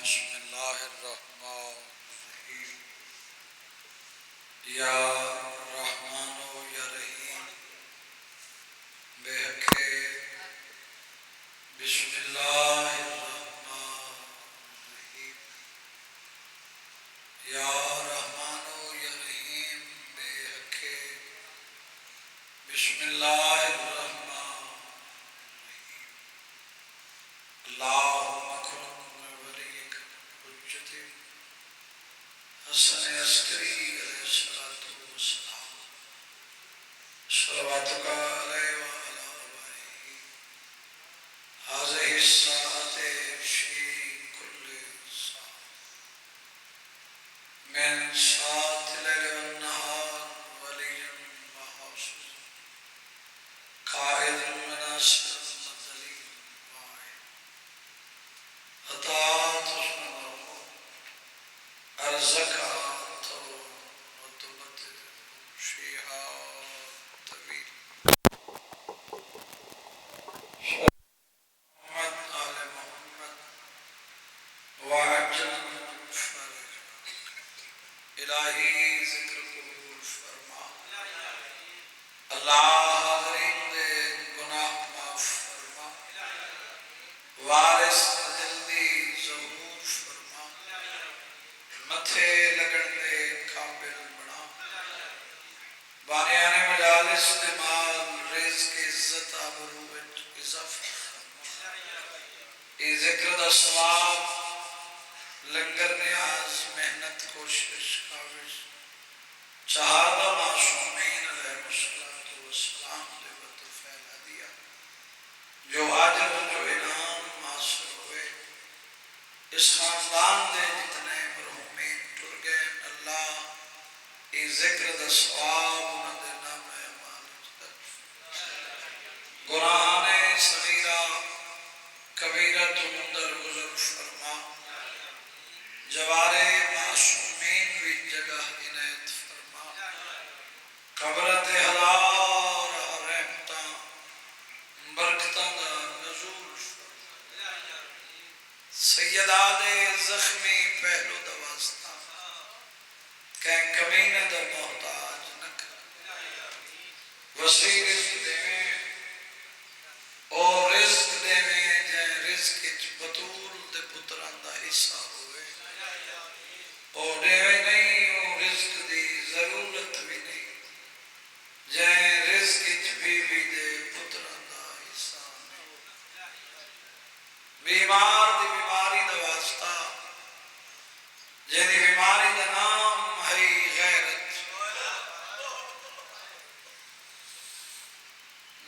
بسم اللہ الرحمن الرحیم یا رحمان و یا رحیم بے حق بسم اللہ الرحمن الرحیم یا رحمان و یا رحیم بے حق بسم اللہ الرحمن الرحیم اللہم حسن عسکری علیہ السلام صلواتک علیہ وعلی آبائہ هذه الساعة في كل ساعة من ساعة الليل والنهار وليا وحافظا قائد مناصر مدلي واعظ أطاعت الزكاة وتبدد شيئا طويل محمد آل محمد وعجل فرج الہی ذکر قبول فرما اللہ حاضرین دے گناہ معاف فرما وارث جلدی ظہور فرما متھے لگن دے قابل بنا بانیان مجالس دمال رزق عزت آبروت اضافہ ای ذکر دا ثواب لنگر نیاز محنت کوشش کاوش چہادہ معصومین علیہ السلام لبت پھیلا دیا جو آجر جو انعام حاصل ہوئے اس خاندان دے جتنے مرحومین ٹر گئے اللہ ای ذکر دا ثواب انہاں دے نام اعمال گناہانے صغیرہ کبیرہ تم در گزر فرما جوارے معصومین بھی جگہ عنایت فرما قبرت حلال رحمتاں برکتاں دا نزول فرما سیدہ دے زخمی پہلو دا واسطہ کہیں کمینہ دا محتاج نکر وسیع رزق دے میں اور رزق دے میں جائیں رزق اچ بطول دے پتران دا حصہ ہوئے اور دے میں نہیں اور رزق دی ضرورت بھی نہیں جائیں رزق اچ بھی دے پتران دا حصہ بیمار دی بیماری دا واسطہ جنہی بیماری دا نام ہے غیرت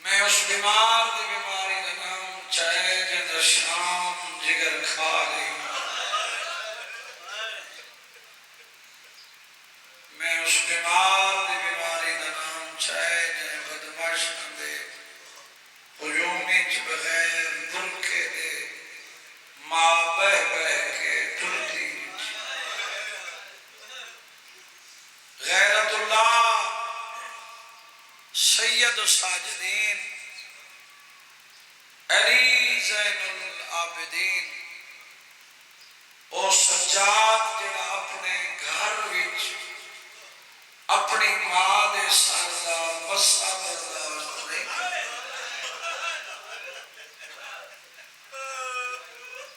میں اس بیمار دی بیماری دا نام چاہے جن شام جگر کھا گئی میں اس بیمار دی بیماری دا نام چاہے جن بدماش دے ہجومی چ بغیر برکے دے ماں بہ کے ٹرتی غیرت اللہ سید الساجدین علی زین العابدین او سجاد جڑا اپنے گھر وچ اپنی ماں دے سارا مسا برداشت نہیں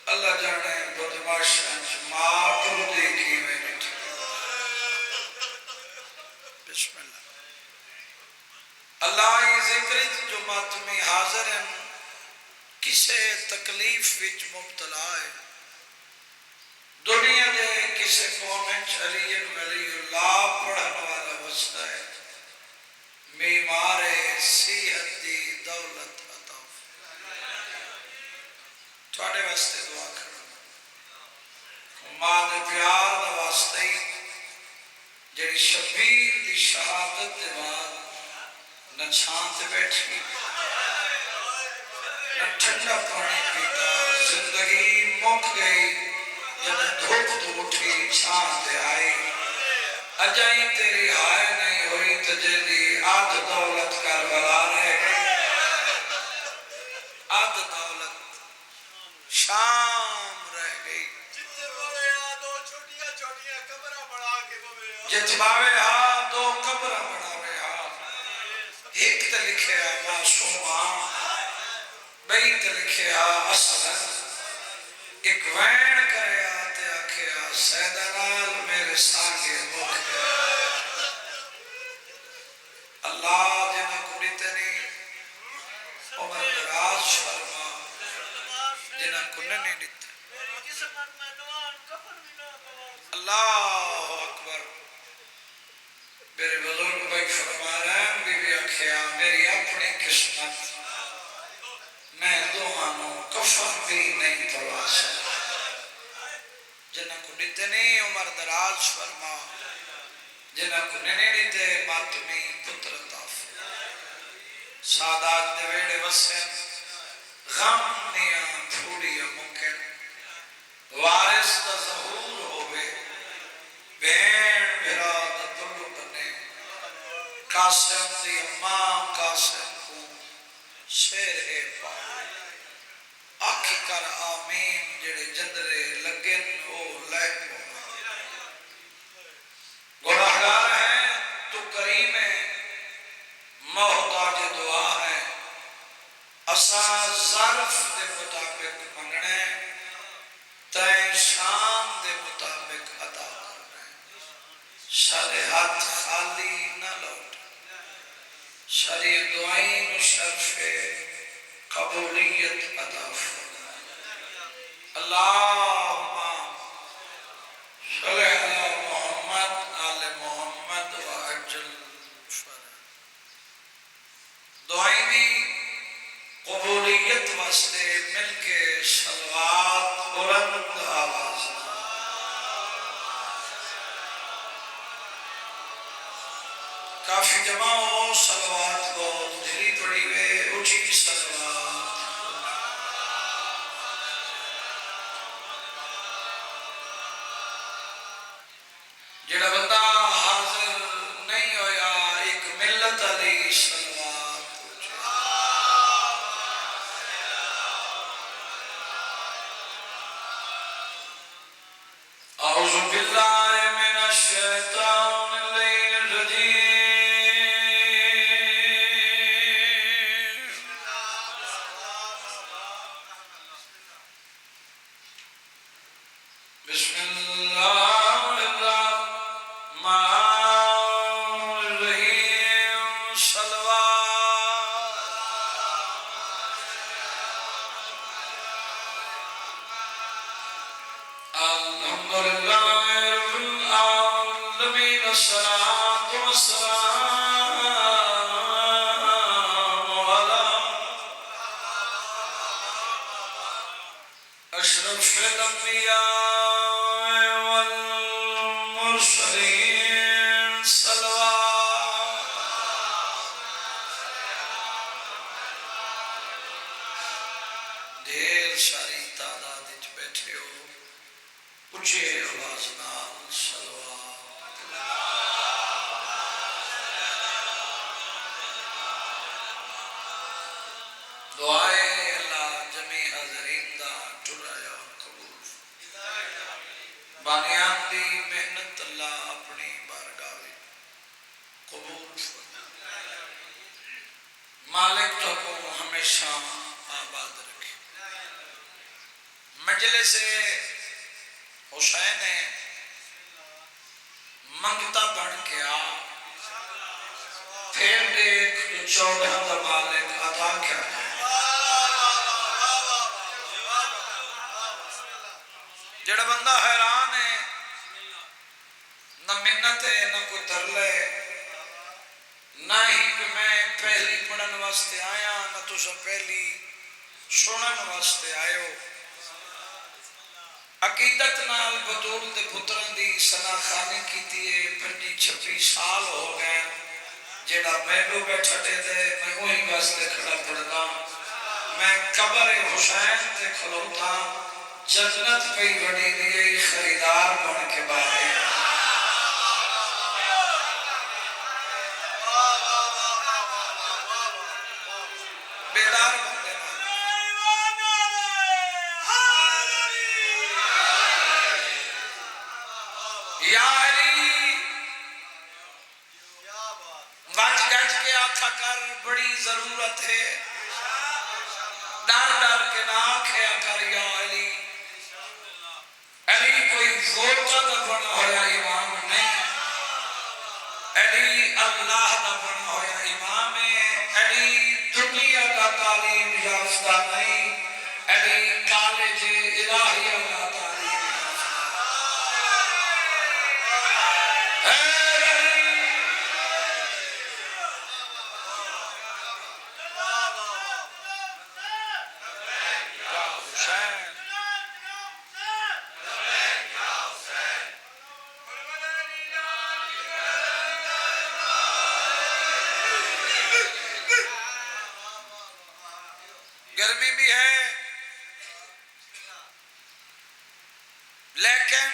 اللہ جانے بدماشاں ماں کو دیکھی میں نہیں بسم اللہ اللہ یہ ذکر جو ماتمی حاضر ہیں کسے تکلیف وچ مبتلا ہے دنیا دے کسے قومچ علی اللہ پڑھن والا وسطہ ہے بیمار صحت دی دولت عطا تھوڑے واسطے دعا کرو ماں دے پیار دا واسطہ ہی جڑی شبیر دی شہادت دے بعد نہ چھانت بیٹھی نہ ٹھنڈا پانی پیتا زندگی مک گئی جب دھوپ تو اٹھی چھانت آئی اجائی تیری ہائے نہیں ہوئی تجلی آدھ دولت کربلا رہ گئی آدھ دولت شام رہ گئی جتباوے ہا دو قبر بناوے ہا ایک تے لکھے ہا معصومہ بئی تے لکھے ہا اصلا ایک وین کرے آتے آکھے ہا سیدنال میرے سانگے موکھے اللہ جنہ کو نتنی عمر دراز فرما جنہ کو ننے نتے اللہ اکبر میرے بزرگ بھائی فرما رہے ہیں بی بی اکھیا میری اپنی قسمت میں دوہانوں کفن بھی نہیں پڑوا سکتا جنہ کو نتنی عمر دراز فرما جنہ کو ننے نتے ماتمی پتر تاف سادات دویڑے وسن غم نیا تھوڑی ممکن وارث دا ظہور ہوئے بین بھرا دا دلو بنے قاسم دی اماں قاسم کو شیر اے پاؤ آکھی کر آمین جڑے جندرے لگن او لے گناہگار ہیں تو کریم ہے محتاج دعا ہے اسا ظرف دے مطابق منگنے تائیں شان دے مطابق عطا کرنے سارے ہاتھ خالی نہ لوٹ ساری دعائیں شرف قبولیت عطا فرمائے اللہم صلی علی محمد آل محمد وعجل فرمائے دعائیں دی قبولیت واسطے مل کے صلوات بلند آواز کافی جمع ہو صلوات کو دلی پڑی ہوئے اچھی صلوات جڑا بندہ حاضر نہیں ہویا ایک ملت علی صلوات اعوذ باللہ من الشیطان الرجیم بسم اللہ الرحمن الرحیم صلوات الحمدللہ رب العالمین الصلاة والسلام علی اشرف الانبیاء والمرسلین صلوات دیر ساری تعداد وچ بیٹھے ہو اچھے آواز نال صلوات دعائے اللہ جمی حضرین دا ٹرایا قبول بانیان دی محنت اللہ اپنی بارگاہ قبول فرمائے مالک تو کو ہمیشہ آباد رکھے مجلس حسین منگتا بڑھ کے آ پھر دیکھ چودہ دا مالک عطا کیا ہے جڑا بندہ حیران ہے نہ منت ہے نہ کوئی ترلے نہ ہی کہ میں پہلی پڑھن واسطے آیا نہ تو سب پہلی سنن واسطے آئے ہو عقیدت نال بطول دے پتران دی سنا خانی کی دیئے 25-26 سال ہو گئے جیڑا میں بھی بیٹھا دے دے میں وہی واسطے کھڑا پڑھنا میں قبر حسین تے کھلوتا جنت پہ بڑی دیئے خریدار بن کے باہر بیدار بندے یا علی بڑی ضرورت ہے. ڈر ڈر کے نہ آکھیا کر یا علی. علی کوئی ووٹاں دا بنا ہویا امام نہیں. علی اللہ دا بنا ہویا امام ہے. علی دنیا کا تعلیم یافتہ نہیں. علی کالج الہیہ کا تعلیم یافتہ. گرمی بھی ہے لیکن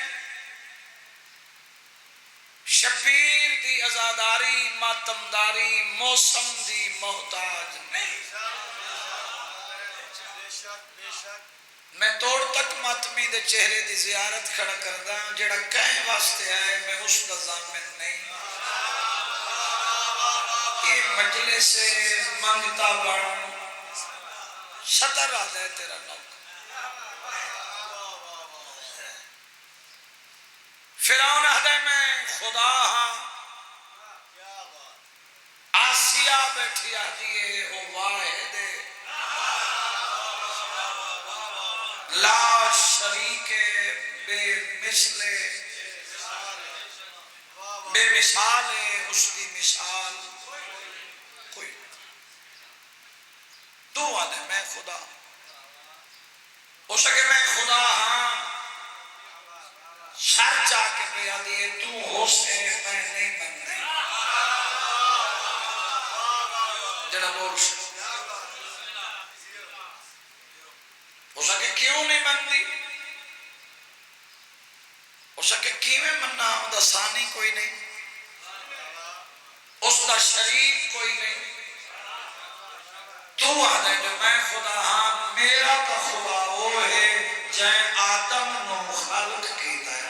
شبیر دی عزاداری ماتمداری موسم دی محتاج نہیں. میں توڑ تک ماتمی دے چہرے دی زیارت کھڑا کردہ جڑا کہیں واسطے آئے میں اس کا ضامن نہیں. یہ مجلس منگتا بڑھ شطر آ جائے تیرا نوک. فرعون ہدے میں خدا ہاں. آسیہ بیٹھی آدھیے او واحد لا شریک بے مثل بے مثال ہے. اس کی مثال کوئی. تو آدھے میں خدا ہو سکے میں خدا ہاں. شر چاہ کے پیا دیے تو ہو سے میں نہیں بنتی. جڑا بول سے ہو سکے کیوں نہیں بنتی. ہو سکے کیویں مننا دا ثانی کوئی نہیں. اس دا شریک کوئی نہیں. تو آدھے جو میں خدا ہاں. میرا کا خدا وہ ہے جائیں آدم نو خلق کیتا ہے.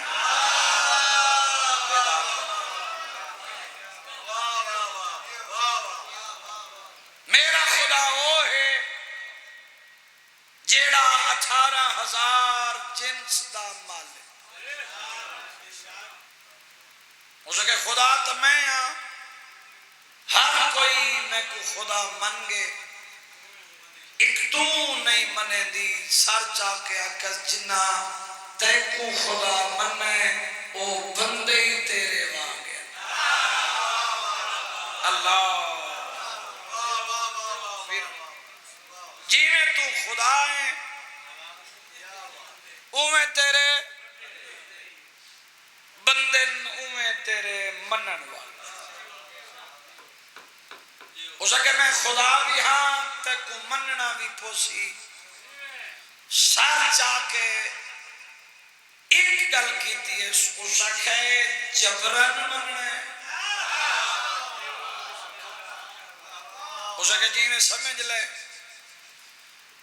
میرا خدا وہ ہے جیڑا 18,000 جنس دا مالک. ہو سکے خدا تو میں ہاں. ہر کوئی میں کو خدا من گے. ایک تو نہیں منے دی سر چاہ کے آکس جنہ تے کو خدا منے او بندے ہی تیرے وانگے. اللہ جی میں تو خدا ہے اوہ تیرے بندن اوہ تیرے منن والے. ہو سکے میں خدا بھی ہاں تے کو مننا بھی پوسی. سر چاہ کے ایک گل کیتی ہے. ہو سکے جبرن مننے. ہو سکے جی میں سمجھ لے.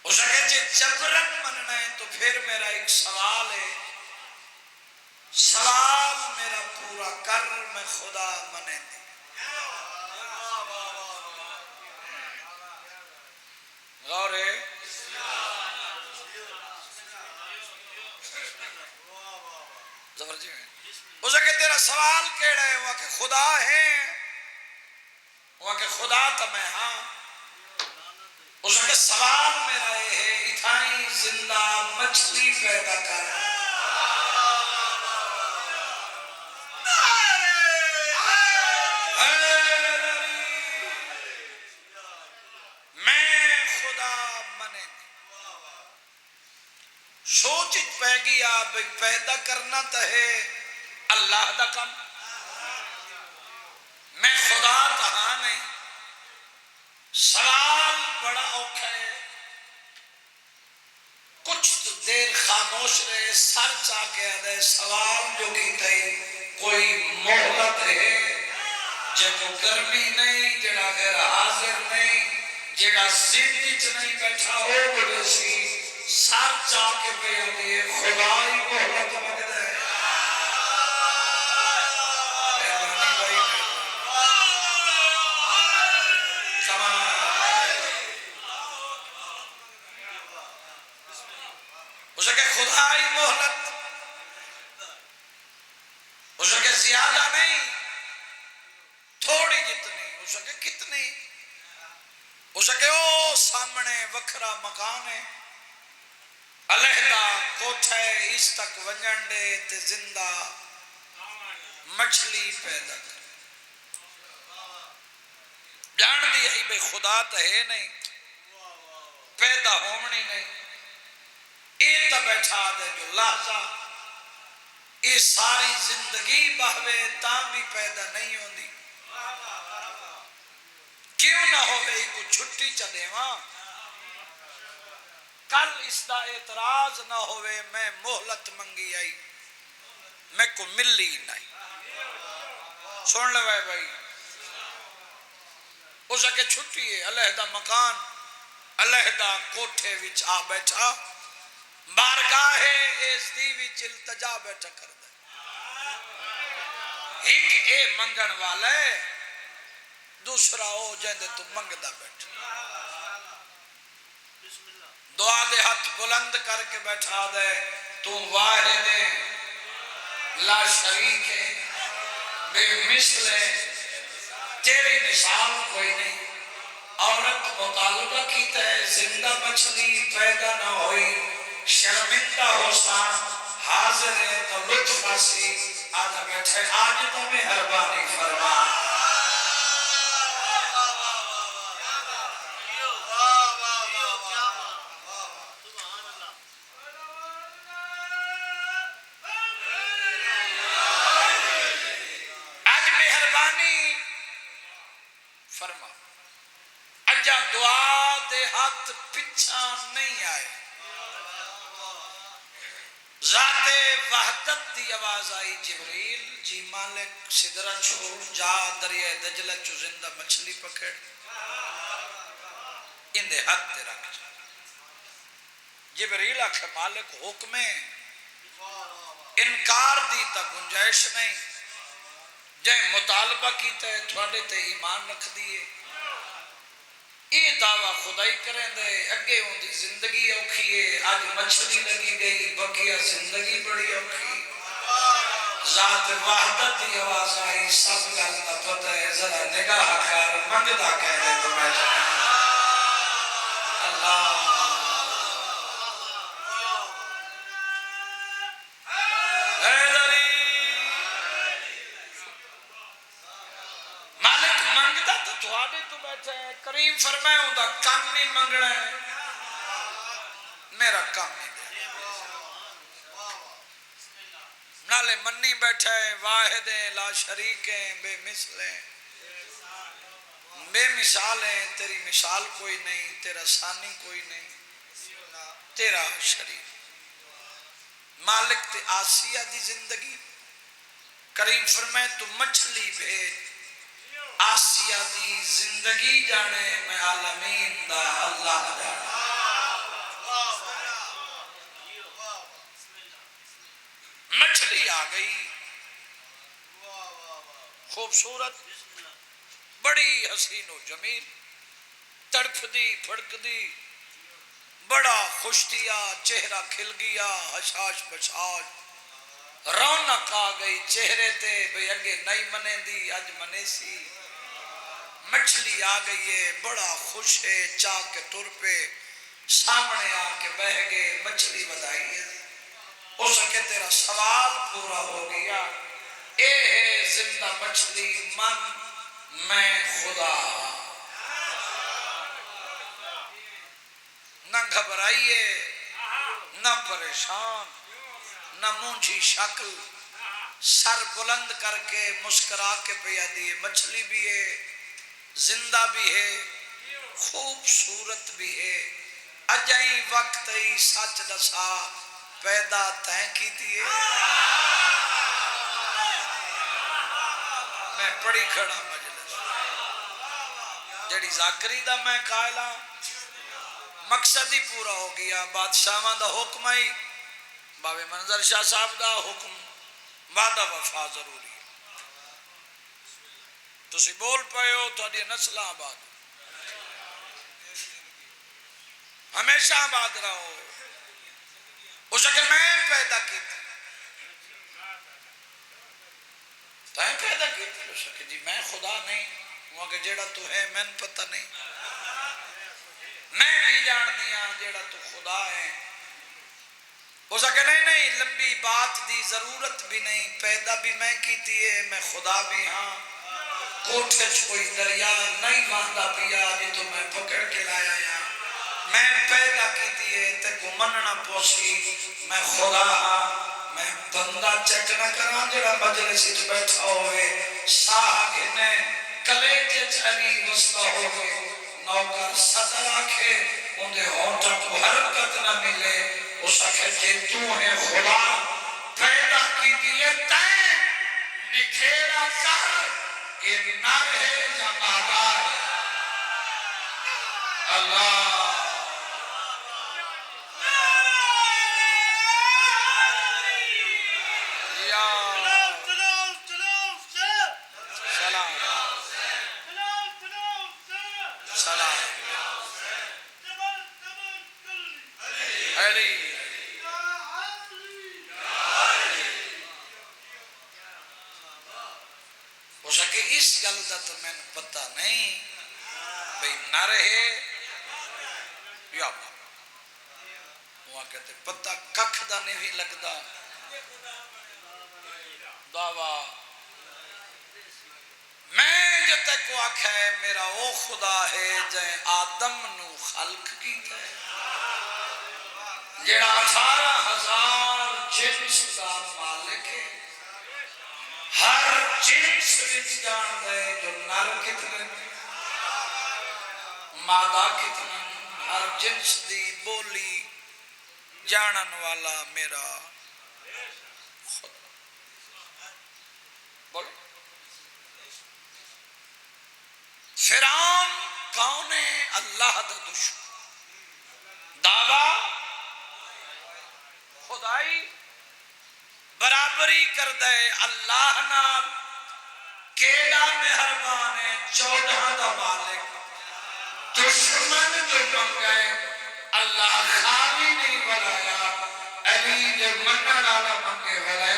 ہو سکے جی جبرن مننا ہے تو پھر میرا ایک سوال ہے. سوال میرا پورا کر میں خدا منے دی. غور ہے زبردست ہے. ہو سکے تیرا سوال کیڑا ہے وہ کہ خدا ہے. وہ کہ خدا تو میں ہاں. ہو سکے سوال میرا یہ ہے اتھائی زندہ مچھلی پیدا کر. میں خدا منے سوچ پہ گیا پیدا کرنا تو ہے اللہ دا کم. میں خدا تہاں نہیں. سوال بڑا اوکھا ہے. کچھ دیر خاموش رہے. سر چاہ کے آدھے سوال جو کیتا ہے کوئی محبت ہے جب گرمی نہیں جڑا غیر حاضر نہیں جڑا زندگی چ نہیں بیٹھا ہو بڑے سی. سر چاہ کے پہ آدھے خدا ہی محبت مگد ہے. مہربانی بھائی سمان انتہائی مہلت، ہو سکے زیادہ نہیں، تھوڑی جتنی ہو سکے کتنی، ہو سکے او سامنے وکھرا مکان ہے، علیحدہ کوٹھے، اس تک ونجن دے تے زندہ مچھلی پیدا کر جان دی ہے بے خدا تو ہے نہیں، پیدا ہومنی نہیں، یہ تو بیٹھا دے جو لحظہ یہ ساری زندگی بہوے تاں بھی پیدا نہیں ہوندی، کیوں نہ ہوئے کو چھٹی چلے وہاں، کل اس دا اعتراض نہ ہوئے میں مہلت منگی آئی میں کو ملی نہیں، سن لو بھائی، ہو سکے چھٹی ہے، علیحدہ مکان، علیحدہ کوٹھے وچ آ بیٹھا، بارگاہ ایزدی وچ التجا بیٹھا کر دے، ایک اے منگن والا ہے، دوسرا او جیندے تو منگدہ بیٹھا، دعا دے ہاتھ بلند کر کے بیٹھا دے، تو واحد ہے، لا شریک ہے، بے مثل ہے، تیری مثال کوئی نہیں، عورت مطالبہ کیتا ہے، زندہ مچھلی پیدا نہ ہوئی، شرمندہ ہوسان، حاضر ہے تو لطف حسی، آدھا بیٹھے آج تو مہربانی فرما، آج مہربانی فرما، اجا دعا دے ہاتھ پچھا نہیں آئے، ذات وحدت دی آواز آئی، جبریل جی مالک سدرہ چھوڑ جا دریائے دجلہ چو زندہ مچھلی پکڑ، ان دے ہاتھ تے رکھ جا، جبریل آکھے مالک حکمیں انکار دی تا گنجائش نہیں، جائیں مطالبہ کیتا ہے تھوڑے تے ایمان رکھ دیئے، یہ دعویٰ خدائی کریں دے، اگے ہوں دی زندگی اوکھیے، آج مچھلی لگی گئی، بقیہ زندگی بڑی اوکھی، ذات وحدت دی آواز آئی، سب گلتا پتہ ہے، ذرا نگاہ کر منگدہ کہنے تو میں جائیں، اللہ مالک منگدہ تو تھوڑے تو بیٹھے ہیں، کریم فرمائے ہوں دا کم نہیں منگڑا ہے، میرا کم نہیں دے، نالے منی بیٹھے ہیں، واحد ہیں، لا شریک ہیں، بے مثل ہیں، بے مثال ہیں، تیری مثال کوئی نہیں، تیرا ثانی کوئی نہیں، تیرا شریک مالک تے آسیہ دی زندگی، کریم فرمائے تو مچھلی بھیج، آسیہ دی زندگی جانے میں عالمین دا اللہ جانے، مچھلی آ گئی، خوبصورت، بڑی حسین و جمیل، تڑپ دی پھڑک دی، بڑا خوش دیا، چہرہ کھل گیا، حشاش بشاش، رونق آ گئی چہرے تے، بھئی اگے نہیں منے دی، آج منے سی، مچھلی آ گئی ہے، بڑا خوش ہے، چاہ کے ٹر پہ، سامنے آ کے بہ گئے، مچھلی بدائی ہے، ہو سکے تیرا سوال پورا ہو گیا، اے ہے زندہ مچھلی من میں خدا، نہ گھبرائیے، نہ پریشان، نہ مونجھی شکل، سر بلند کر کے مسکرا کے پیا دیے، مچھلی بھی ہے، زندہ بھی ہے، خوبصورت بھی ہے، اجائیں وقت ہی سچ دسا پیدا تین کی تیئے، میں پڑی کھڑا مجلس، جڑی ذاکری دا میں قائلہ، مقصد ہی پورا ہو گیا، بادشاہاں دا حکم ہی، بابے منظر شاہ صاحب دا حکم، وعدہ وفا ضروری ہے، تسی بول پائے ہو تو اڈی نسل آباد، ہمیشہ آباد رہو، اس کہ میں پیدا کی تائیں پیدا کی اس کہ جی میں خدا نہیں وہ کہ جیڑا تو ہے میں پتہ نہیں میں بھی جان دیا جیڑا تو خدا ہے اس کہ نہیں لمبی بات دی ضرورت بھی نہیں پیدا بھی میں کیتی ہے میں خدا بھی ہاں کوٹھے کوئی دریا نہیں ماندا پیا جی تو میں پکڑ کے لایا یا میں پیدا کیتی ہے تے کو مننا پوسی میں خدا ہاں میں بندہ چیک نہ کرا جڑا مجلس وچ بیٹھا ہوئے ساہ گھنے کلیجے چلی وسطا ہوئے نوکر صدر آکھے اندے ہونٹا کو حرکت نہ ملے اس آکھے جے تو ہے خدا پیدا کی دیئے تین نکھیرا کر یہ نر ہے یا مادہ ہے اللہ اس گل دا تو میں نے پتہ نہیں بھئی نہ رہے یا وہاں کہتے پتہ ککھ دا نہیں بھی لگدا دعویٰ میں جو تک واقع ہے میرا او خدا ہے جائے آدم نو خلق کی ہے جڑا 18,000 جنس دا مالک ہے ہر جنس وچ جان دے جو نر کتنے مادہ کتنے ہر جنس دی بولی جانن والا میرا خدا بولو فرعون کون ہے اللہ دا دشمن دعویٰ خدائی برابری کر دے اللہ نال کیڑا مہربان ہے 14 دا مالک دشمن جو منگئے اللہ خالی نہیں بلایا علی جو منن والا منگے بلائے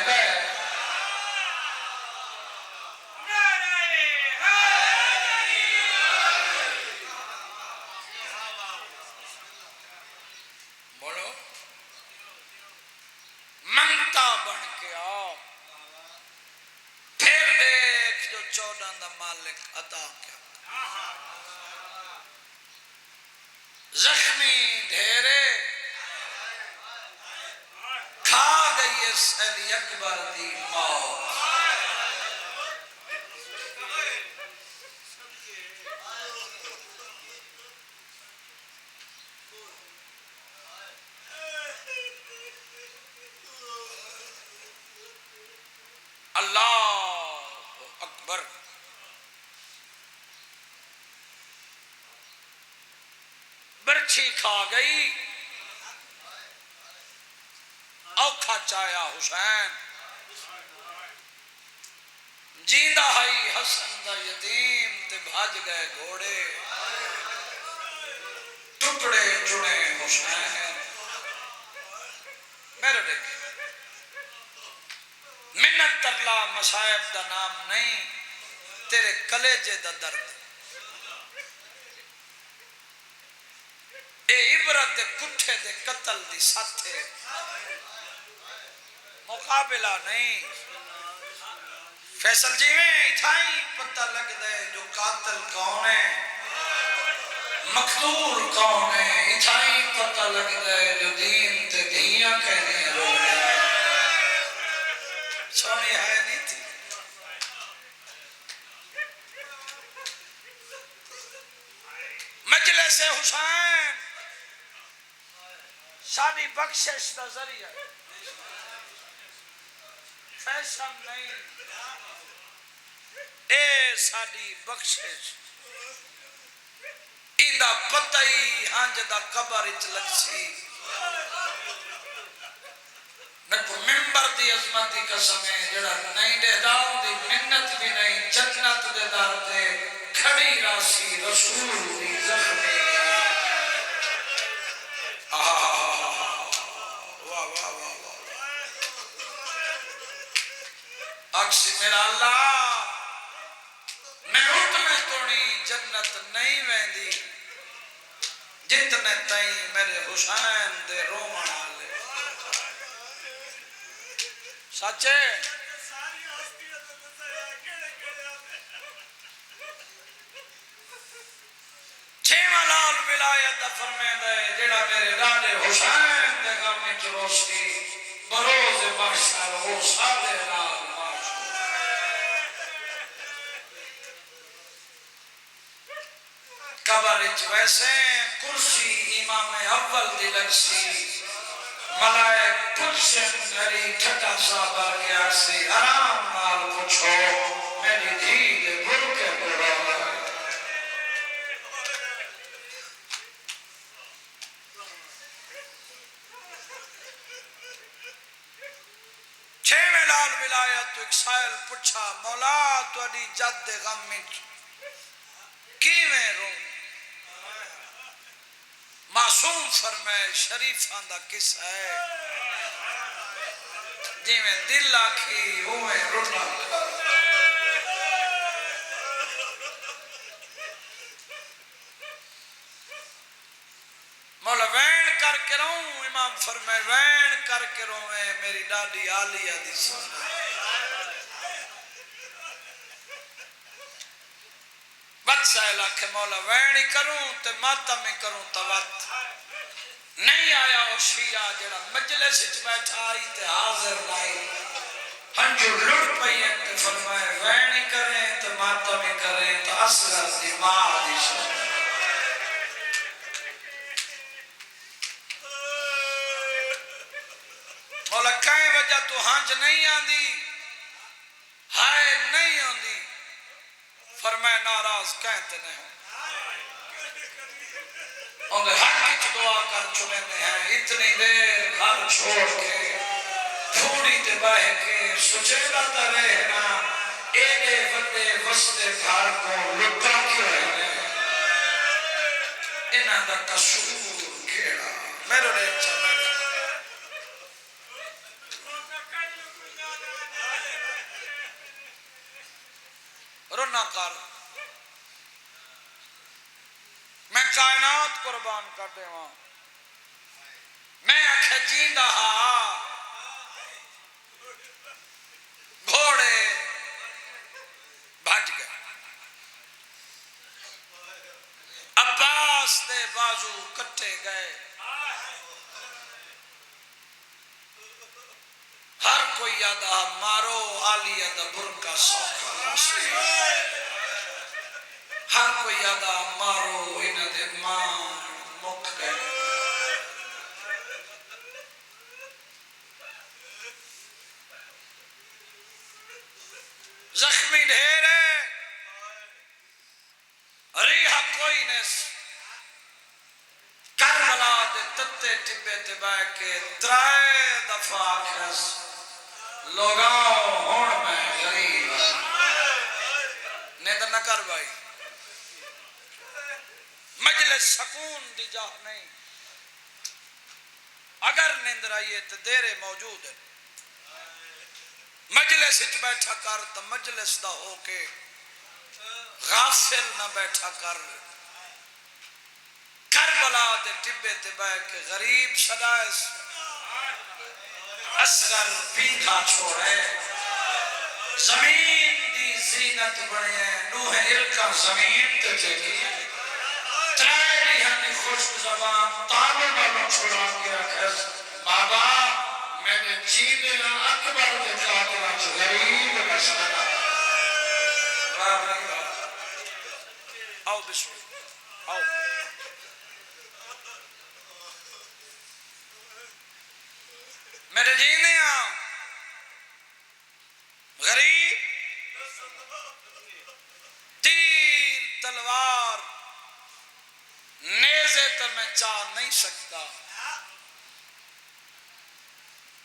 بولو منگتا بن کے آؤ پھر دیکھ جو 14 دا مالک عطا کیا زخمی ڈھیرے کھا گئی اس علی اکبر دی موت اللہ اکبر برچھی کھا گئی اوکھا چایا حسین جیندہ ہائی حسن دا یتیم تے بھاج گئے گھوڑے ٹکڑے چڑے حسین میرے دیکھ منت اللہ مصائب دا نام نہیں تیرے کلیجے دا درد اے عبرت دے کٹھے دے قتل دی ساتھے مقابلہ نہیں فیصل جی میں اتھائی پتہ لگ دے جو قاتل کون ہے مقتول کون ہے اتھائی پتہ لگ دے جو دین تے دھیاں کہنے رو رہے سونی ہے نہیں تھی مجلس حسین شادی بخشش دا ذریعہ فیشن نہیں اے شادی بخشش ایندہ پتہ ہی ہانج دا قبر اچ لگ سی نکو ممبر دی عظمت دی قسم ہے جڑا نہیں دے داؤں دی منت بھی نہیں جنت دے دار دے کھڑی راسی رسول دی زخمی واہ واہ آکسی میرا اللہ میں اتنے توڑی جنت نہیں ویندی جتنے تائیں میرے حسین دے رومن آلے سچے چھیواں لال ولایت دا فرمائے دے جڑا میرے راجے حسین دے غم وچ روشنی بروز محشر ہو سادے نال قبر وچ ویسے کرسی امام اول دی لگسی ملائک پوچھن علی ٹھٹا صاحبہ کیا سی آرام نال پوچھو میری دھی دے گل کے پڑھو چھویں لال ولایت تو ایک سائل پوچھا مولا تو اڈی جد دے غم وچ کیویں رو معصوم فرمائے شریفاں دا کس ہے جی میں دل آکھی ہوئے رونا مولا وین کر کے رہوں امام فرمائے وین کر کے رہوں میری ڈاڈی عالیہ دی سن وقت سائل آکھے مولا وین ہی کروں تے ماتم ہی کروں تا وقت نہیں آیا وہ شیعہ جڑا مجلس اچ بیٹھا آئی تے حاضر لائی ہنجو لڑ پئیں تے فرمائے وین ہی کریں تے ماتم ہی کریں تے اصغر دی ماں دی شان مولا کہیں وجہ تو ہانج نہیں آندی ہائے نہیں آندی فرمائے ناراض کہتے نہیں ہوں انہیں حق کی دعا کر چلے میں ہیں اتنی دیر گھر چھوڑ کے تھوڑی تے بہ کے سچیدہ تا رہنا ایڈے وڈے وستے گھر کو لٹا کے رہنے انہاں دا قصور کیڑا میرے لئے چلے رونا کر میں کائنات قربان کر دے وہاں میں اکھے جیندہ ہاں گھوڑے بھج گئے عباس دے بازو کٹے گئے ہر کوئی یادہ مارو عالیہ دا برکا سوکھا ہر کوئی یادہ مارو انہ دے مان مک گئے زخمی ڈھیرے ریحہ کوئی نیس کربلا دے تتے ٹبے تباہ کے ترائے دفعہ کھس لوگاؤں ہون میں غریب نیدر نہ کر بھائی مجلس سکون دی جا نہیں اگر نیندر آئیے تو دیرے موجود ہے مجلس اچ بیٹھا کر تو مجلس دا ہو کے غافل نہ بیٹھا کر کربلا دے ٹبے تباہ کے غریب شدائس اصغر پیندھا چھوڑے زمین دی زینت بڑھے نوح علکا زمین تے جگی ترائے ریحانی خوشک زبان تابے والوں چھوڑا کے رکھس بابا میرے جیدے اکبر دے قاتلہ چھ غریب نشتہ آؤ بسم اللہ آؤ میرے جینے غریب تیر تلوار نیزے تو میں چاہ نہیں سکتا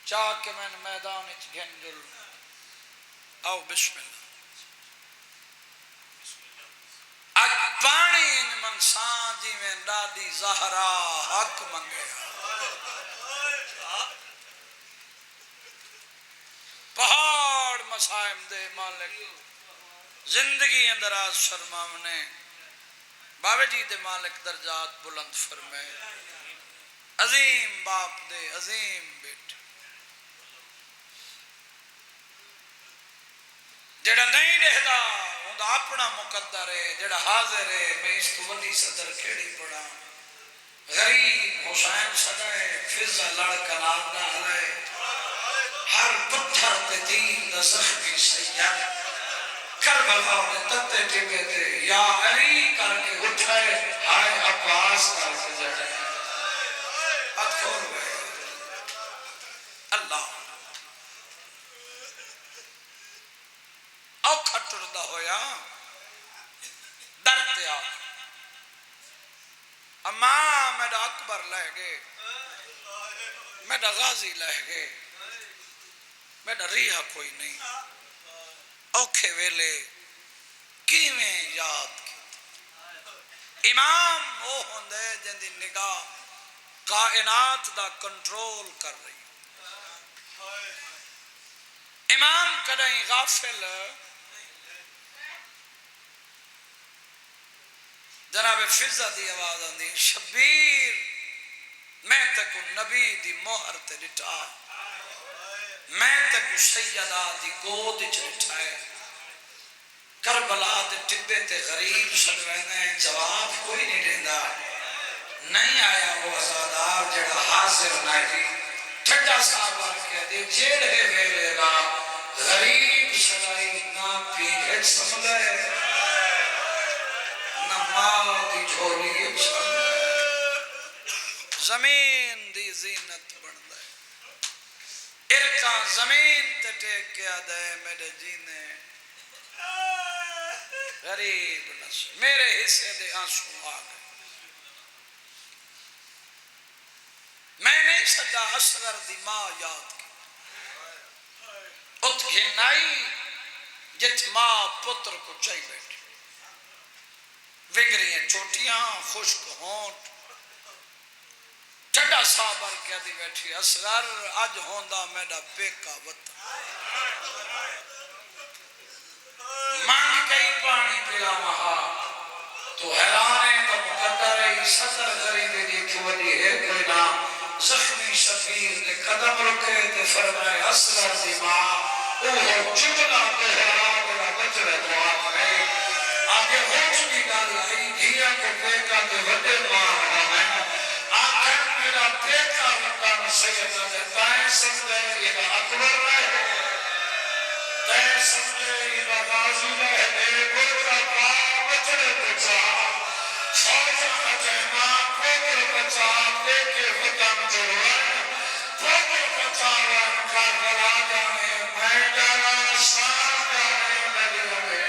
چاہ کہ میں میدان اچ گھنجل آؤ بسم اللہ اج پانی ان منسان جی میں دادی زہرا حق منگے پہاڑ مسائم دے مالک زندگی اندراز فرماونے بابے جی دے مالک درجات بلند فرمائے عظیم باپ دے عظیم بیٹے جڑا نہیں رہدا اوندا اپنا مقدر ہے جڑا حاضر ہے میں اس تو وڈی صدر کیڑی پڑا غریب حسین سدائے فضا لڑ کناب نہ ہلائے ہر پتھر تے تیر دا زخمی سید کربلا میں تتے ٹکے تھے یا علی کر کے اٹھائے ہائے عباس کر کے جڑے ہاتھ کھول گئے اللہ اوکھا ٹردہ ہویا ڈرتے آ اماں میرا اکبر لہ گئے میرا غازی لہ گئے میرا ریحہ کوئی نہیں اوکھے ویلے کیویں یاد کی امام وہ ہوندے جن دی نگاہ کائنات دا کنٹرول کر رہی امام کدیں غافل جناب فضا دی آواز آندی شبیر میں تک نبی دی مہر تے ڈٹھا میں تک سیدہ دی گود چلٹھائے کربلا دے ٹبے تے غریب سڑوینے جواب کوئی نہیں دیندہ نہیں آیا وہ عزادار جڑا حاضر نہیں ٹھٹا صاحب کہہ دے جیڑے ویلے گا غریب سڑائی نہ پیگھٹ سمجھے نہ ماں دی جھولی سمجھے زمین دی زینت بن دے ارکاں زمین تے ٹیک کیا دے میرے جینے غریب نسل میرے حصے دے آنسو آ گئے میں نے صدا اصغر دی ماں یاد کی ات گھنائی جت ماں پتر کو چاہی بیٹھی ونگریاں چھوٹیاں خشک ہونٹ ٹھڈا صابر کیا دی بیٹھی اصغر اج ہوندہ میڈا پیکا وطن مانگ کئی پانی پلا مہا تو حیرانے تو مقدر ہے صدر غریبی دی کیوڑی ہے کوئی نام زخمی شفیر نے قدم رکھے تے فرمائے اصغر دی ماں اوہ چکنا کے حیران میرا بچڑے دعا کرے آگے ہوچ کی گال آئی دھیا کے پیکا کے وڈے ماں ہمیں آخر میرا پیکا مکان سیدہ دے تائیں سمجھے یہ اکبر رہے تائیں سمجھے یہ غازی رہے گرکا پاک بچڑے بچا فوجہ حجیمہ پوکر بچا پیکے وطن جوڑن پوکر بچاون کربلا جانے میں جانا شام جانے میرے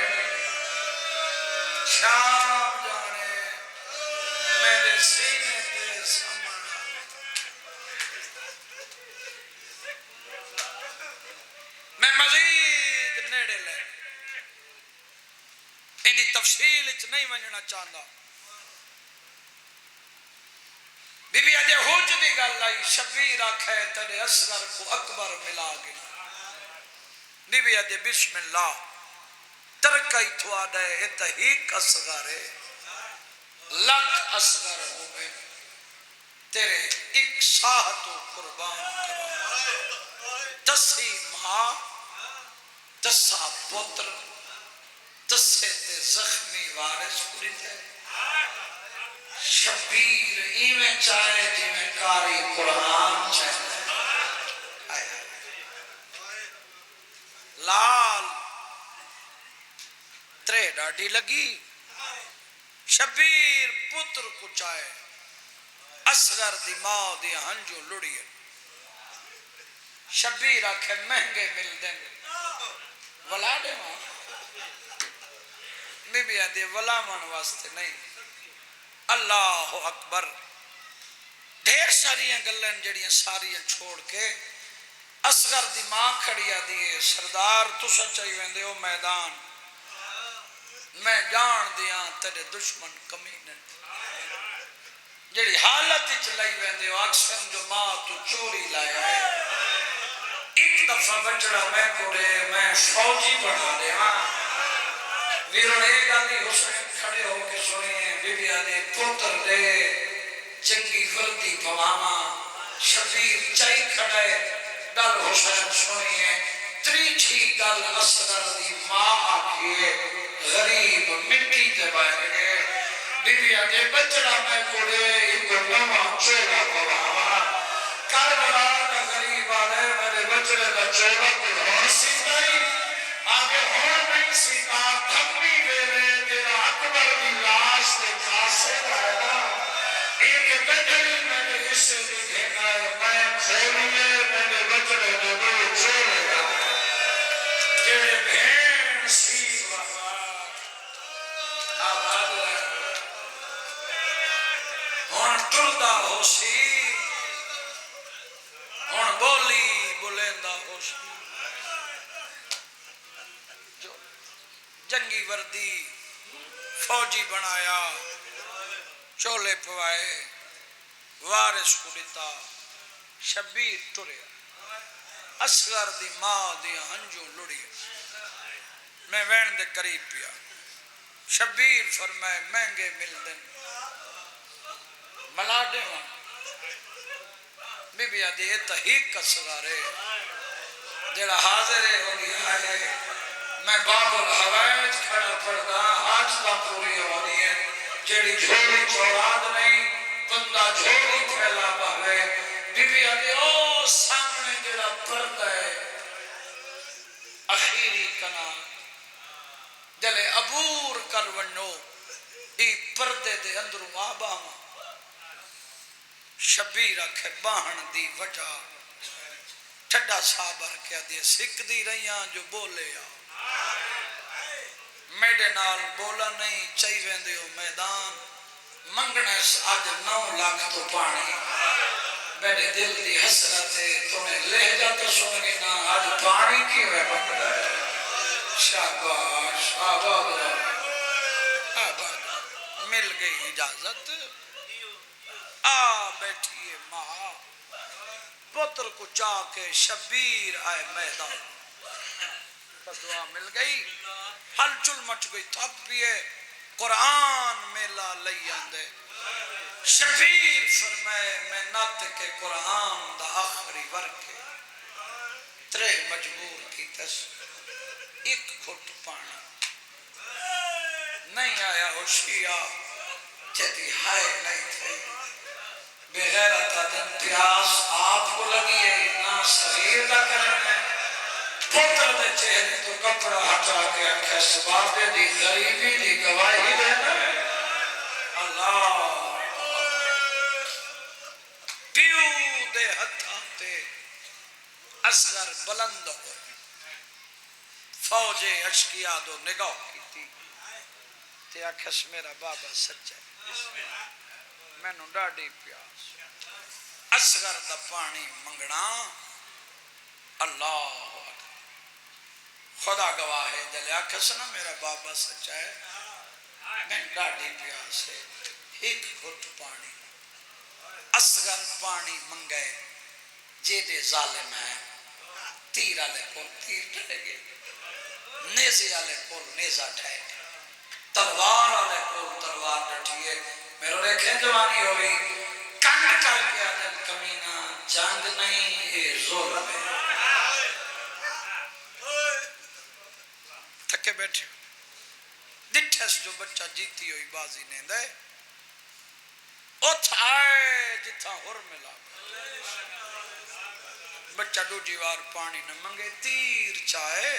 شام جانے میرے سینے تے سمنا میں مزید نیڑے لے انہی تفصیل اچھ نہیں منجنا چاہتا بی بی اجے ہوج دی گل آئی شبیر آکھے تیرے اصغر کو اکبر ملا گیا بی بی اجے بسم اللہ ترکائی تھوا دے اتحیق اصغر ہے لکھ اصغر ہوئے تیرے ایک ساہتو قربان کرو تسی ماں تسا پتر تسے تے زخمی وارث پوری تھے شبیر ایویں چاہے جویں کاری قرآن چاہے لال ترے ڈاڑی لگی شبیر پتر کو چاہے اصغر دی ماں دی ہنجو لڑیے شبیر آکھے مہنگے مل دیں ولا دے ماں بی بی آدھے ولا من واسطے نہیں اللہ اکبر ڈھیر ساریاں گلن جڑیاں ساریاں چھوڑ کے اصغر دی ماں کھڑیا دیئے سردار تو سچائی ویندے ہو میدان میں جان دیاں تیرے دشمن کمینے جڑی حالت چلائی ویندے ہو اکثر جو ماں تو چوری لایا ہے ایک دفعہ بچڑا میں کوڑے میں فوجی بنا دے ویرنے گالی حسین کھڑے ہو کے سنیے بی بی آدھے پوتر دے جنگی وردی پواما شبیر چائی کھڑے گل حسین سنیے تریچھی گل اصغر دی ماں آکھئے غریب مٹی تے باہر گئے بی بی آدھے بچڑا میں کوڑے ایک نواں چولا پواما کربلا کا غریب آدھے میرے بچڑے کا چولا پواما سی نہیں آگے ہون نہیں سیکھا دھمنی ویرے تیرا اکبر کی لاش دے کاسے رہنا ایک گدھڑی میں نے حصے دکھینا ہے میں کھولیے میں نے بچڑے نے دو چھوڑے گا جڑے بھین سی وفات آباد رہنا ہون ٹردہ ہو سی ہون بولی بلیندہ ہو سی جنگی وردی فوجی بنایا چولے پوائے وارث کو دیتا شبیر ٹریا اصغر دی ماں دی ہنجو لڑی میں وین دے قریب پیا شبیر فرمائے مہنگے مل دن ملادے ہوں بی بی آدھی یہ تحیق اصغر ہے جڑا حاضر ہے ہوگی آئے میں باب الحوائج کھڑا پڑھتا حاجتہ پوری ہونی ہے جیڑی جھوڑی چوراد نہیں بندہ جھوڑی پھیلا بہوے بی بی آدھے او سامنے جیڑا پردہ ہے اخیری کنا جلے عبور کر ونو ای پردے دے اندروں آبا شبیر آکھے باہن دی وجہ ٹھڈا صابر کیا دے سکھ دی رہیاں جو بولے میڈے نال بولا نہیں چاہی ویندے ہو میدان منگنے آج 9 لاکھ تو پانی میرے دل دی حسرت ہے تمہیں لے جاتا سنگی نا آج پانی کی ہوئے منگنا ہے شاباش آباد آباد مل گئی اجازت بیٹھیے ماں پتر کو چاہ کے شبیر آئے میدان دعا مل گئی ہل چل مچ گئی تھک پیے قرآن میلا لئی آندے شبیر فرمائے میں نت کے قرآن دا آخری ورکے ترے مجبور کی تس ایک گھٹ پانا نہیں آیا ہوشیا جدی ہائے نہیں تھے بغیرت دن پیاس آپ کو لگی ہے نا صغیر نہ کرنے پتر دے چہرے تو کپڑا ہٹا کے اکھے سبابے دی غریبی دی گواہی دینا اللہ پیو دے ہتھاں تے اصغر بلند ہو فوج اشکیا دو نگاہ کی تھی تے اکھس میرا بابا سچا ہے میں نو ڈاڑی پیاس اصغر دا پانی منگنا اللہ خدا گواہ ہے جلے آکھسنا میرا بابا سچا ہے میں ڈاڑی پیاس ہے ایک گھٹ پانی اصغر پانی منگئے جیدے ظالم ہے تیر آلے کو تیر ڈھائے گے نیزے آلے کو نیزہ ڈھائے گے تلوار آلے کو تلوار ڈھٹیے میرے دیکھیں جوانی ہوئی کن کر کے آدم کمینہ جنگ نہیں یہ ظلم ہے تھکے بیٹھے دٹھس جو بچہ جیتی ہوئی بازی نے دے اتھ آئے جتھا ہر ملا بچہ دو جیوار پانی نہ منگے تیر چاہے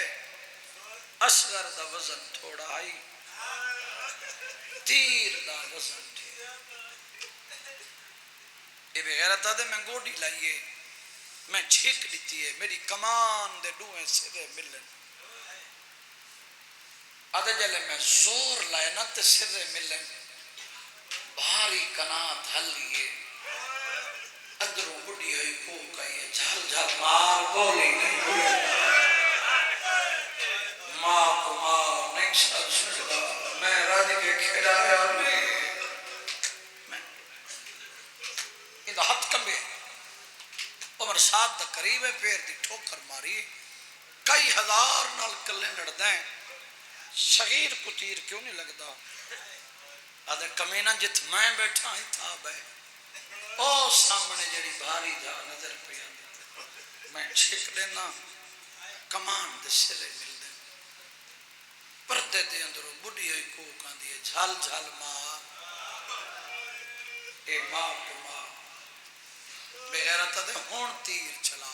اصغر دا وزن تھوڑا آئی تیر دا وزن تھے یہ بغیرت آدھے میں گوڑی لائیے میں چھک دیتی ہے میری کمان دے ڈوئیں سرے ملن آدھے جلے میں زور لائے نا تے سرے ملن بھاری کنات ہل لیے ادروں بڑی ہوئی کو کہیے جھل جھل مار بولی نہیں ہوئی ماں کو ماں نہیں سکتا میں راج کے کھیڑا ہے اور میں ادھا ہاتھ کمبے عمر ساتھ دا قریب ہے پیر دی ٹھوکر ماری کئی ہزار نال کلے لڑدا ہے صغیر کو تیر کیوں نہیں لگدا آدھے کمینہ جت میں بیٹھا ہی تھا بے او سامنے جڑی بھاری جا نظر پہ آندی میں چھک دینا کمان دے سرے مل دے پردے دے اندروں بڑی ہوئی کوک آندی ہے جھال جھال ماں اے ماں کو ماں بغیرت دے ہون تیر چلا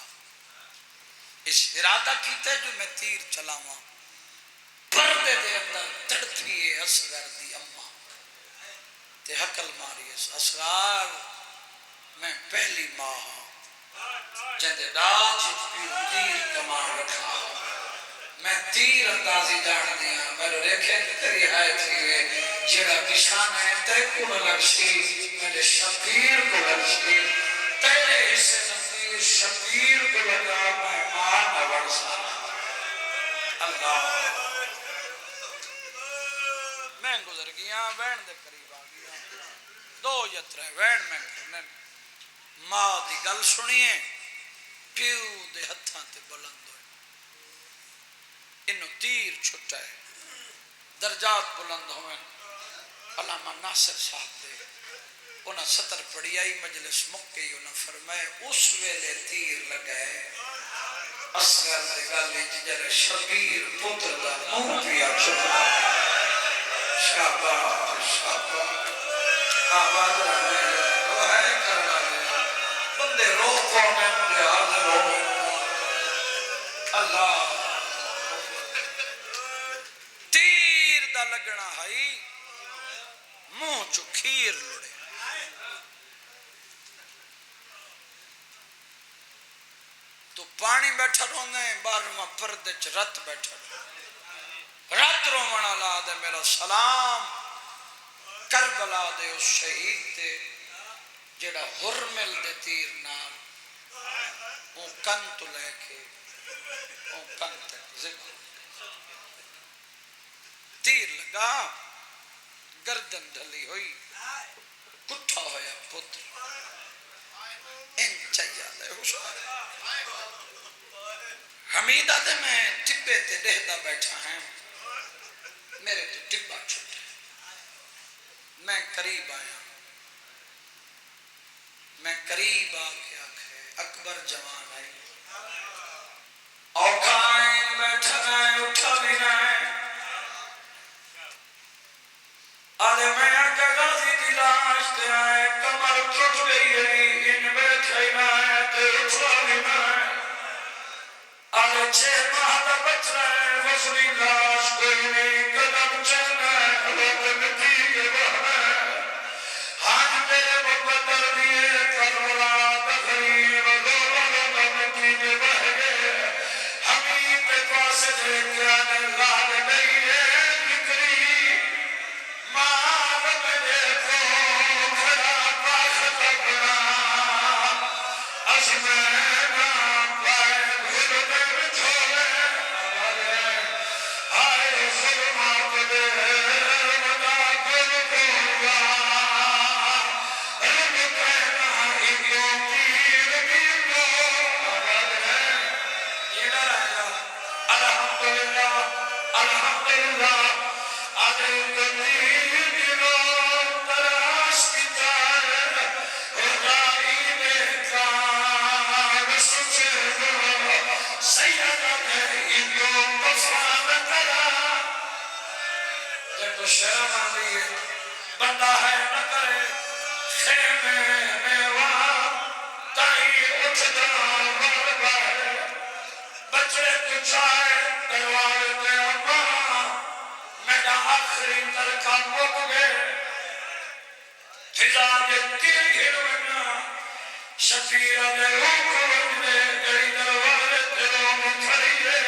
اس ارادہ کیتے جو میں تیر چلاواں پردے دے اندر تڑپی ہے اصغر دی اماں تے حقل ماری اس اصغر میں پہلی ماں ہوں جندے ڈاج پیو تیر کمان رکھا میں تیر اندازی جان دیا میرے ریکھے تیری آئے تھی جیڑا نشان ہے تے کو لگشی میرے شبیر کو لگشی تیرے حصے نصیر شبیر کو لگا میں ماں نہ سا اللہ میں گزر گیا وین دے قریب آ گیا دو یترے وین میں کرنے ماں دی گل سنیے پیو دے ہتھاں تے بلند ہوئے انہوں تیر چھٹا ہے درجات بلند ہوئے علامہ ناصر صاحب دے انہاں سطر پڑی آئی مجلس مکے انہاں فرمائے اس ویلے تیر لگائے اصغر دے گالی ججر شبیر پتر دا منہ پیا چھپا شاباش شاباش آباد رہنے وہ ہے کرنا لے بندے رو پانے مجھے حاضر ہو اللہ تیر دا لگنا ہائی منہ چو کھیر لڑے تو پانی بیٹھا رونے بارہواں پردے چ رت بیٹھا رت رومنا لا دے میرا سلام کربلا دے اس شہید تے جڑا ہرمل دے تیر نام اون کن تو لے کے اون کن تک ذکر تیر لگا گردن ڈھلی ہوئی کٹھا ہویا پتر ان چاہیا دے حسار حمیدہ دے میں ٹبے تے دہدہ بیٹھا ہیں میرے تو ٹبا چھوٹے میں قریب آیا میں قریب آ کے آکھے اکبر جوان آئی اوکھائیں بیٹھا گئے اٹھا بھی گئے آدھے میں آکے غازی دی لاش تے آئے کمر ٹوٹ گئی ہے ان بیٹھا ہی گئے تے اٹھا بھی گئے آدھے 6 ماہ دا بچ رہے وزنی لاش کوئی نہیں قدم چلنا ہے لوگ مٹی کے بہنے ہاتھ تیرے مقدر دیے کربلا دخلی وزولہ مٹی کے بہ گئے حمید کے پاس دیکھ کے آنے لال نہیں ہے نکری مال میرے کو کھڑا پاس تکنا ازمینہ پائے گھر میں چھوڑے آئے ظلمات دے ودا گل کھوگا رب کہنا ایکوں تیر گیلو یہ نہ رہا الحمدللہ الحمدللہ آدھے تیر گیلو تراش کی جائے خدائی نے کار سچے دو سیدہ نے ایکوں مفان کرا جب تو شرم آئی ہے بندہ ہے نہ کرے خیمے میں وہاں تائی اٹھتا مر گئے بچے کچھائے دروازے تے اماں میرا آخری ترکہ مک گئے فضا دے تیر گھرونا شفیع دے روح وجنے گئی دروازے تے روم کھڑی ہے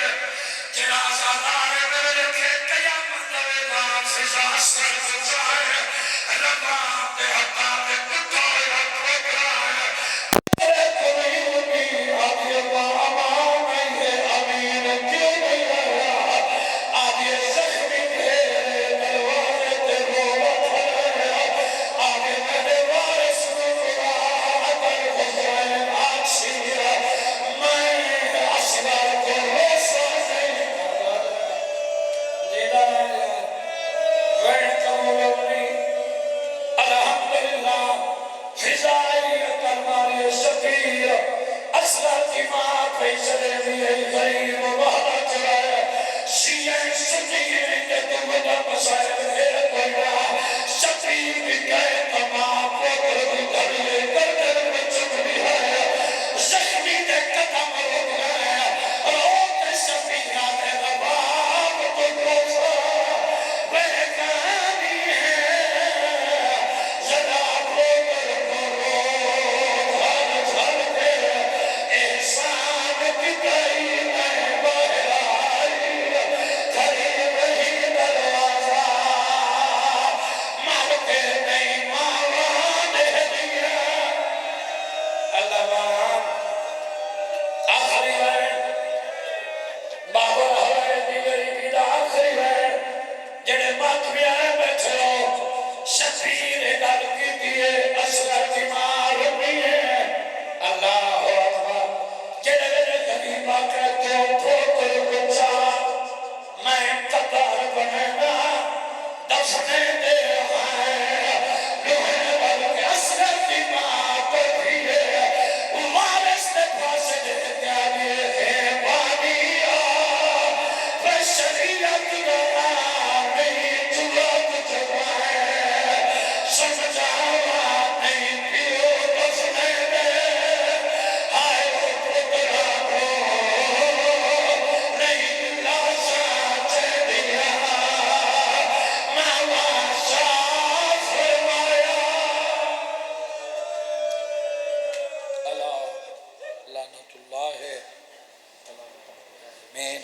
جنازہ دار میرے رکھے قیامت ویلا فضا سر کچھائے ربا تے حتا تے کتا یا کھوبرا ہے میرے قریبی آدھی اللہ امان نہیں ہے امین کیوں نہیں آیا آدھی زخمی میرے دروازے تے روم کھڑے آدھی میرے وارث نورا عدل حسین آچیا لعنت اللہ ہے۔ آمین۔